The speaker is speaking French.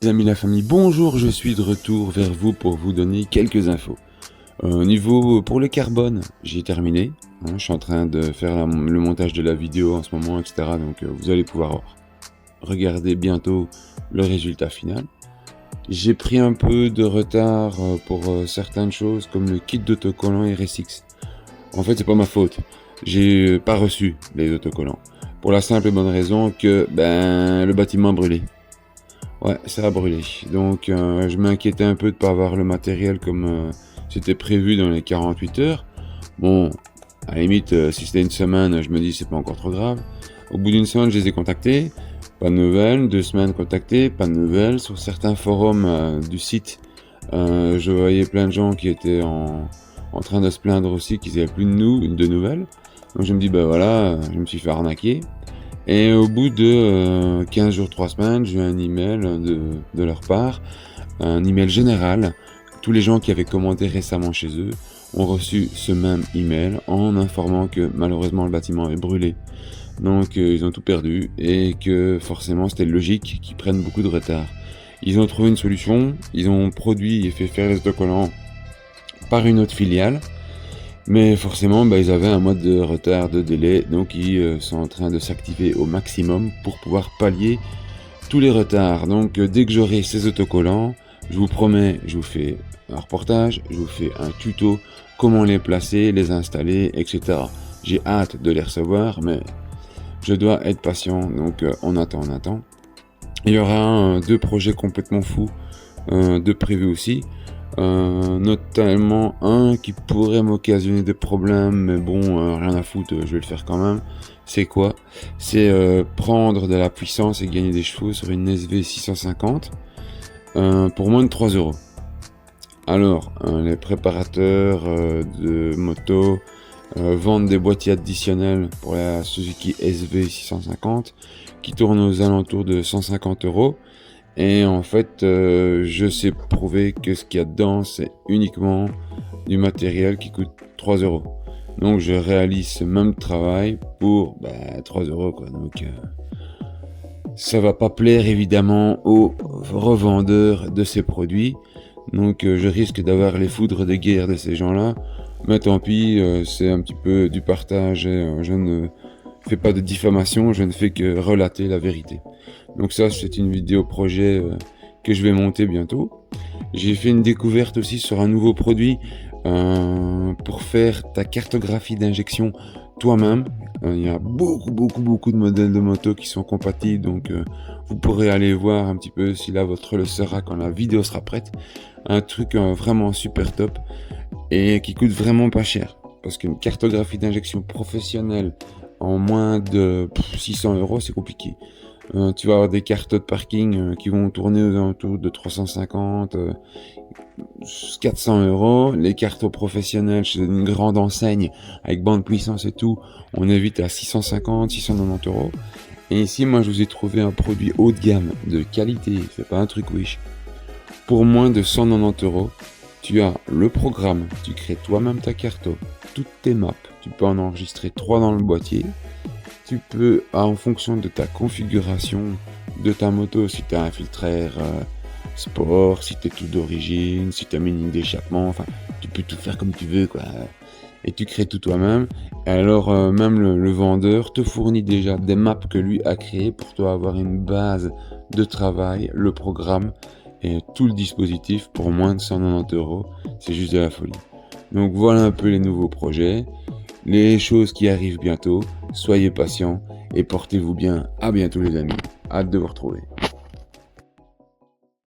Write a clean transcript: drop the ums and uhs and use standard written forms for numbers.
Les amis, la famille, bonjour, je suis de retour vers vous pour vous donner quelques infos. Au niveau pour le carbone, j'ai terminé. Je suis en train de faire le montage de la vidéo en ce moment, etc. Donc vous allez pouvoir regarder bientôt le résultat final. J'ai pris un peu de retard pour certaines choses comme le kit d'autocollants RSX. En fait, c'est pas ma faute. J'ai pas reçu les autocollants. Pour la simple et bonne raison que le bâtiment a brûlé. Ouais, ça a brûlé. Donc je m'inquiétais un peu de pas avoir le matériel comme c'était prévu dans les 48 heures. Bon, à la limite, si c'était une semaine, je me dis c'est pas encore trop grave. Au bout d'une semaine, je les ai contactés. Pas de nouvelles. 2 semaines contactés, pas de nouvelles. Sur certains forums du site, je voyais plein de gens qui étaient en train de se plaindre aussi qu'ils avaient plus de nouvelles. Donc je me dis, voilà, je me suis fait arnaquer. Et au bout de 15 jours, 3 semaines, j'ai eu un email de leur part, un email général. Tous les gens qui avaient commandé récemment chez eux ont reçu ce même email en informant que malheureusement le bâtiment est brûlé. Donc ils ont tout perdu et que forcément c'était logique qu'ils prennent beaucoup de retard. Ils ont trouvé une solution, ils ont produit et fait faire les autocollants par une autre filiale. Mais forcément, ils avaient un mois de retard, de délai, donc ils sont en train de s'activer au maximum pour pouvoir pallier tous les retards. Donc dès que j'aurai ces autocollants, je vous promets, je vous fais un reportage, je vous fais un tuto, comment les placer, les installer, etc. J'ai hâte de les recevoir, mais je dois être patient, donc on attend. Il y aura 2 projets complètement fous de prévus aussi. Notamment un qui pourrait m'occasionner des problèmes, mais bon, rien à foutre, je vais le faire quand même. C'est quoi? C'est prendre de la puissance et gagner des chevaux sur une SV 650 pour moins de 3 euros. Alors, les préparateurs de moto vendent des boîtiers additionnels pour la Suzuki SV 650 qui tournent aux alentours de 150 euros. Et en fait, je sais prouver que ce qu'il y a dedans, c'est uniquement du matériel qui coûte 3 euros. Donc je réalise ce même travail pour 3 euros, quoi. Donc ça va pas plaire évidemment aux revendeurs de ces produits. Donc je risque d'avoir les foudres de guerre de ces gens-là. Mais tant pis, c'est un petit peu du partage et je ne fais pas de diffamation, je ne fais que relater la vérité. Donc ça, c'est une vidéo projet que je vais monter bientôt. J'ai fait une découverte aussi sur un nouveau produit pour faire ta cartographie d'injection toi-même. Il y a beaucoup de modèles de moto qui sont compatibles, donc vous pourrez aller voir un petit peu si la vôtre le sera quand la vidéo sera prête. Un truc vraiment super top et qui coûte vraiment pas cher. Parce qu'une cartographie d'injection professionnelle en moins de 600 euros, c'est compliqué. Tu vas avoir des cartes de parking qui vont tourner aux alentours de 350, 400 euros. Les cartes professionnelles chez une grande enseigne avec bande puissance et tout, on est vite à 650, 690 euros. Et ici, moi, je vous ai trouvé un produit haut de gamme, de qualité, c'est pas un truc wish. Pour moins de 190 euros, tu as le programme, tu crées toi-même ta carte, toutes tes maps, tu peux en enregistrer 3 dans le boîtier. Tu peux, en fonction de ta configuration de ta moto, si tu as un filtreur sport, si tu es tout d'origine, si tu as mis une ligne d'échappement, enfin, tu peux tout faire comme tu veux, quoi. Et tu crées tout toi-même. Et alors, même le vendeur te fournit déjà des maps que lui a créées pour toi avoir une base de travail, le programme et tout le dispositif pour moins de 190 euros. C'est juste de la folie. Donc voilà un peu les nouveaux projets. Les choses qui arrivent bientôt, soyez patients et portez-vous bien. À bientôt les amis, hâte de vous retrouver.